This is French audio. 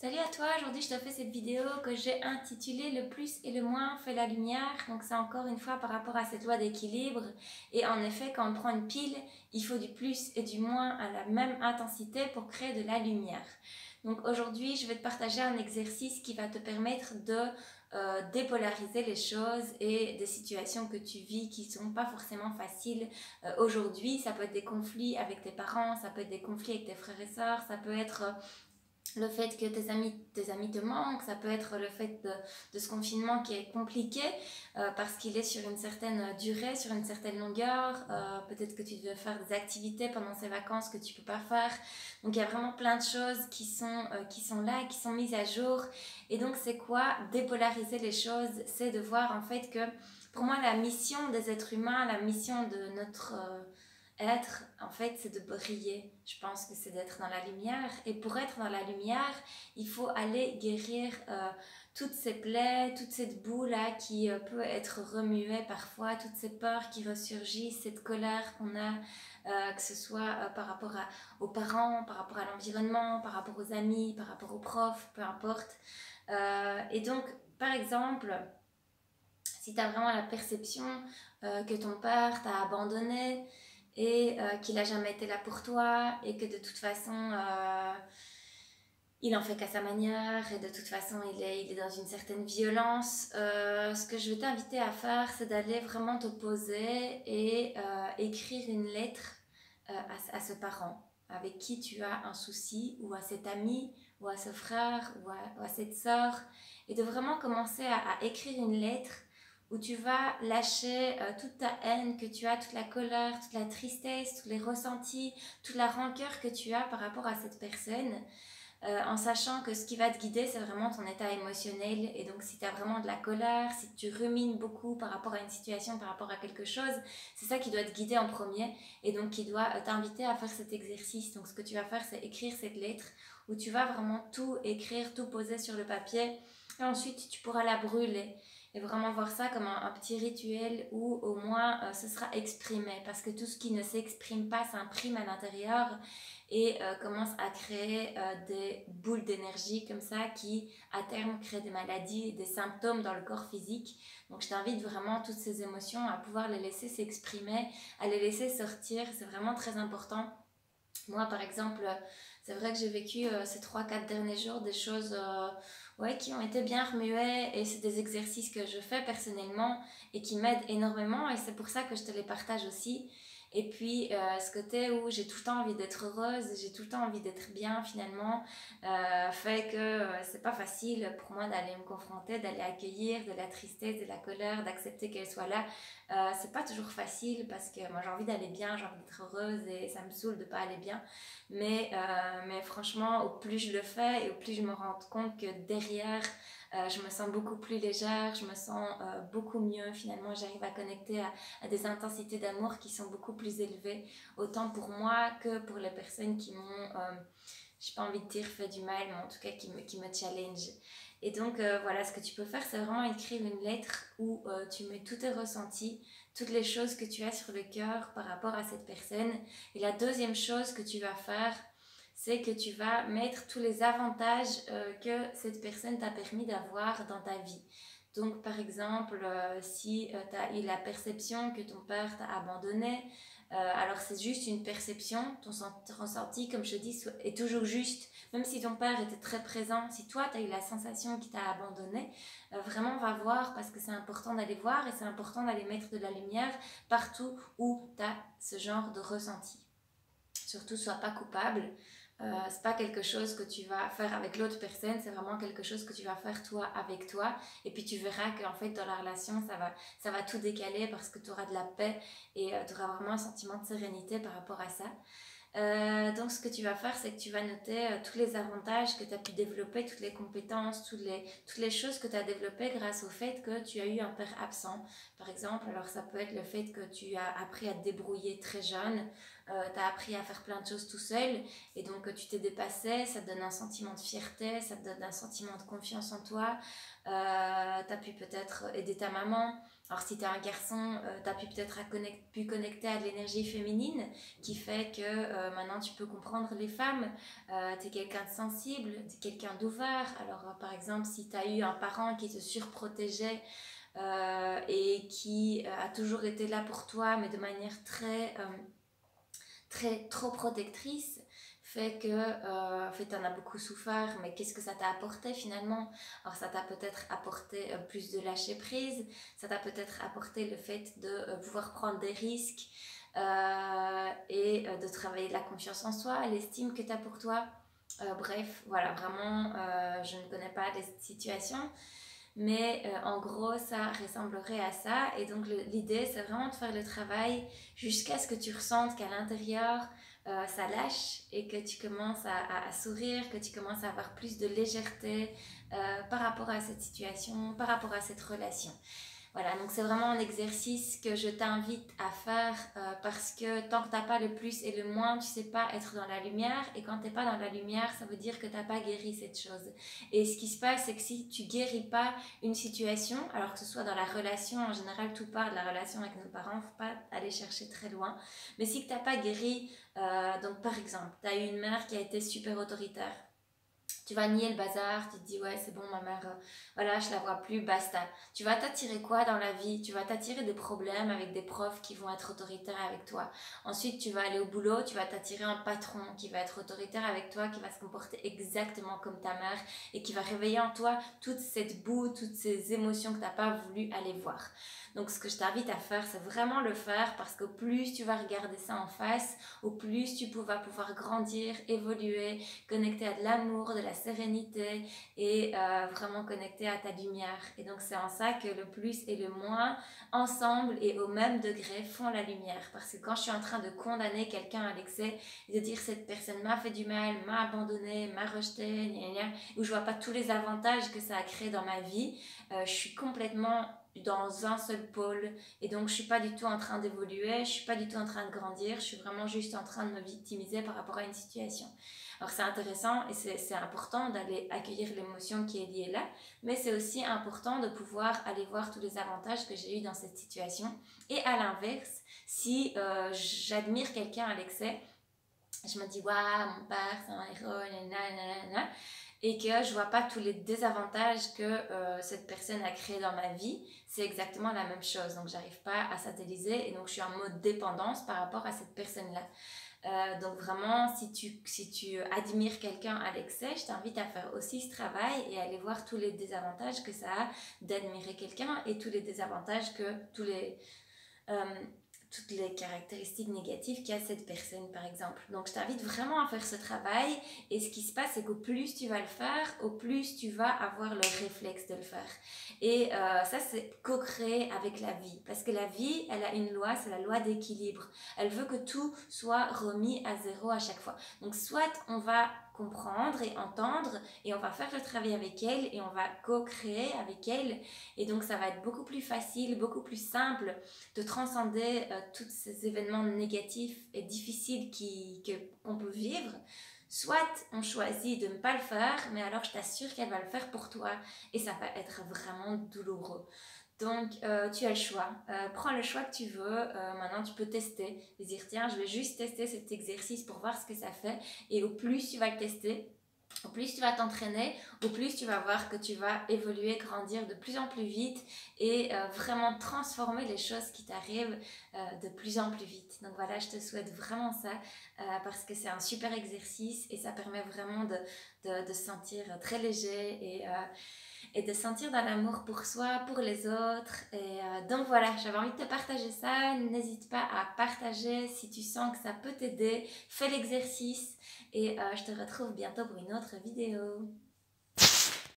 Salut à toi, aujourd'hui je te fais cette vidéo que j'ai intitulée Le plus et le moins fait la lumière. Donc c'est encore une fois par rapport à cette loi d'équilibre. Et en effet, quand on prend une pile, il faut du plus et du moins à la même intensité pour créer de la lumière. Donc aujourd'hui, je vais te partager un exercice qui va te permettre de dépolariser les choses et des situations que tu vis qui ne sont pas forcément faciles aujourd'hui. Ça peut être des conflits avec tes parents, ça peut être des conflits avec tes frères et sœurs, ça peut être le fait que tes amis te manquent, ça peut être le fait de ce confinement qui est compliqué parce qu'il est sur une certaine durée, sur une certaine longueur. Peut-être que tu dois faire des activités pendant ces vacances que tu ne peux pas faire. Donc il y a vraiment plein de choses qui sont là et qui sont mises à jour. Et donc c'est quoi dépolariser les choses? C'est de voir en fait que pour moi la mission des êtres humains, la mission de notre être, en fait, c'est de briller. Je pense que c'est d'être dans la lumière. Et pour être dans la lumière, il faut aller guérir toutes ces plaies, toute cette boue-là qui peut être remuée parfois, toutes ces peurs qui ressurgissent, cette colère qu'on a, que ce soit par rapport aux parents, par rapport à l'environnement, par rapport aux amis, par rapport aux profs, peu importe. Et donc, par exemple, si tu as vraiment la perception que ton père t'a abandonné, et qu'il n'a jamais été là pour toi et que de toute façon il en fait qu'à sa manière et de toute façon il est dans une certaine violence, ce que je vais t'inviter à faire, c'est d'aller vraiment te poser et écrire une lettre à ce parent avec qui tu as un souci, ou à cet ami, ou à ce frère, ou à cette sœur, et de vraiment commencer à écrire une lettre où tu vas lâcher toute ta haine que tu as, toute la colère, toute la tristesse, tous les ressentis, toute la rancœur que tu as par rapport à cette personne, en sachant que ce qui va te guider, c'est vraiment ton état émotionnel. Et donc si tu as vraiment de la colère, si tu rumines beaucoup par rapport à une situation, par rapport à quelque chose, c'est ça qui doit te guider en premier, et donc qui doit t'inviter à faire cet exercice. Donc ce que tu vas faire, c'est écrire cette lettre où tu vas vraiment tout écrire, tout poser sur le papier, et ensuite tu pourras la brûler. Et vraiment voir ça comme un petit rituel où au moins ce sera exprimé. Parce que tout ce qui ne s'exprime pas s'imprime à l'intérieur et commence à créer des boules d'énergie comme ça qui à terme créent des maladies, des symptômes dans le corps physique. Donc je t'invite vraiment, toutes ces émotions, à pouvoir les laisser s'exprimer, à les laisser sortir. C'est vraiment très important. Moi par exemple, c'est vrai que j'ai vécu ces 3-4 derniers jours des choses qui ont été bien remuées, et c'est des exercices que je fais personnellement et qui m'aident énormément, et c'est pour ça que je te les partage aussi. Et puis ce côté où j'ai tout le temps envie d'être heureuse, j'ai tout le temps envie d'être bien finalement, fait que c'est pas facile pour moi d'aller me confronter, d'aller accueillir de la tristesse, de la colère, d'accepter qu'elle soit là. C'est pas toujours facile parce que moi j'ai envie d'aller bien, j'ai envie d'être heureuse, et ça me saoule de pas aller bien. Mais franchement, au plus je le fais et au plus je me rends compte que derrière, je me sens beaucoup plus légère, je me sens beaucoup mieux. Finalement, j'arrive à connecter à des intensités d'amour qui sont beaucoup plus élevées, autant pour moi que pour les personnes qui m'ont, j'ai pas envie de dire fait du mal, mais en tout cas qui me challenge. Et donc voilà, ce que tu peux faire, c'est vraiment écrire une lettre où tu mets tous tes ressentis, toutes les choses que tu as sur le cœur par rapport à cette personne. Et la deuxième chose que tu vas faire, c'est que tu vas mettre tous les avantages que cette personne t'a permis d'avoir dans ta vie. Donc par exemple, si tu as eu la perception que ton père t'a abandonné, alors c'est juste une perception, ton ressenti, comme je dis, est toujours juste. Même si ton père était très présent, si toi tu as eu la sensation qu'il t'a abandonné, vraiment va voir, parce que c'est important d'aller voir, et c'est important d'aller mettre de la lumière partout où tu as ce genre de ressenti. Surtout, sois pas coupable. C'est pas quelque chose que tu vas faire avec l'autre personne, c'est vraiment quelque chose que tu vas faire toi avec toi. Et puis tu verras qu'en fait dans la relation ça va tout décaler, parce que tu auras de la paix et tu auras vraiment un sentiment de sérénité par rapport à ça. Donc ce que tu vas faire, c'est que tu vas noter tous les avantages que tu as pu développer, toutes les compétences, toutes les choses que tu as développées grâce au fait que tu as eu un père absent. Par exemple, alors ça peut être le fait que tu as appris à te débrouiller très jeune, tu as appris à faire plein de choses tout seul et donc tu t'es dépassé, ça te donne un sentiment de fierté, ça te donne un sentiment de confiance en toi. Tu as pu peut-être aider ta maman. Alors si tu es un garçon, tu as pu peut-être pu connecter à de l'énergie féminine qui fait que maintenant tu peux comprendre les femmes. Tu es quelqu'un de sensible, tu es quelqu'un d'ouvert. Alors par exemple, si tu as eu un parent qui te surprotégeait et qui a toujours été là pour toi, mais de manière trop protectrice, fait que tu en as beaucoup souffert, mais qu'est-ce que ça t'a apporté finalement? Alors ça t'a peut-être apporté plus de lâcher prise, ça t'a peut-être apporté le fait de pouvoir prendre des risques et de travailler la confiance en soi, l'estime que tu as pour toi. Bref, voilà, vraiment, je ne connais pas les situations, mais en gros, ça ressemblerait à ça. Et donc, l'idée, c'est vraiment de faire le travail jusqu'à ce que tu ressentes qu'à l'intérieur, ça lâche et que tu commences à sourire, que tu commences à avoir plus de légèreté par rapport à cette situation, par rapport à cette relation. Voilà, donc c'est vraiment un exercice que je t'invite à faire parce que tant que tu n'as pas le plus et le moins, tu ne sais pas être dans la lumière. Et quand tu n'es pas dans la lumière, ça veut dire que tu n'as pas guéri cette chose. Et ce qui se passe, c'est que si tu ne guéris pas une situation, alors que ce soit dans la relation, en général, tout part de la relation avec nos parents, il ne faut pas aller chercher très loin. Mais si tu n'as pas guéri, donc par exemple, tu as eu une mère qui a été super autoritaire. Tu vas nier le bazar, tu te dis ouais c'est bon ma mère, voilà je la vois plus, basta. Tu vas t'attirer quoi dans la vie? Tu vas t'attirer des problèmes avec des profs qui vont être autoritaires avec toi. Ensuite tu vas aller au boulot, tu vas t'attirer un patron qui va être autoritaire avec toi, qui va se comporter exactement comme ta mère et qui va réveiller en toi toute cette boue, toutes ces émotions que tu n'as pas voulu aller voir. Donc ce que je t'invite à faire, c'est vraiment le faire parce qu'au plus tu vas regarder ça en face, au plus tu vas pouvoir grandir, évoluer, connecter à de l'amour, de la sérénité et vraiment connecter à ta lumière. Et donc c'est en ça que le plus et le moins, ensemble et au même degré, font la lumière. Parce que quand je suis en train de condamner quelqu'un à l'excès et de dire cette personne m'a fait du mal, m'a abandonné, m'a rejeté, où je vois pas tous les avantages que ça a créé dans ma vie, je suis complètement dans un seul pôle et donc je suis pas du tout en train d'évoluer, je suis pas du tout en train de grandir, je suis vraiment juste en train de me victimiser par rapport à une situation. Alors c'est intéressant et c'est important d'aller accueillir l'émotion qui est liée là, mais c'est aussi important de pouvoir aller voir tous les avantages que j'ai eu dans cette situation. Et à l'inverse, si j'admire quelqu'un à l'excès, je me dis waouh mon père c'est un héros, nanana, et que je vois pas tous les désavantages que cette personne a créé dans ma vie, c'est exactement la même chose. Donc j'arrive pas à satelliser et donc je suis en mode dépendance par rapport à cette personne là. Donc vraiment, si tu admires quelqu'un à l'excès, je t'invite à faire aussi ce travail et à aller voir tous les désavantages que ça a d'admirer quelqu'un et tous les désavantages que toutes les caractéristiques négatives qu'a cette personne par exemple. Donc je t'invite vraiment à faire ce travail et ce qui se passe c'est qu'au plus tu vas le faire, au plus tu vas avoir le réflexe de le faire. Et ça c'est co-créer avec la vie parce que la vie elle a une loi, c'est la loi d'équilibre. Elle veut que tout soit remis à zéro à chaque fois. Donc soit on va comprendre et entendre et on va faire le travail avec elle et on va co-créer avec elle et donc ça va être beaucoup plus facile, beaucoup plus simple de transcender tous ces événements négatifs et difficiles qu'on peut vivre. Soit on choisit de ne pas le faire, mais alors je t'assure qu'elle va le faire pour toi et ça va être vraiment douloureux. Donc tu as le choix, prends le choix que tu veux, maintenant tu peux tester, dire tiens je vais juste tester cet exercice pour voir ce que ça fait et au plus tu vas le tester, au plus tu vas t'entraîner, au plus tu vas voir que tu vas évoluer, grandir de plus en plus vite et vraiment transformer les choses qui t'arrivent de plus en plus vite. Donc voilà, je te souhaite vraiment ça parce que c'est un super exercice et ça permet vraiment de se sentir très léger et de sentir dans l'amour pour soi, pour les autres. Et donc voilà, j'avais envie de te partager ça. N'hésite pas à partager si tu sens que ça peut t'aider. Fais l'exercice et je te retrouve bientôt pour une autre vidéo.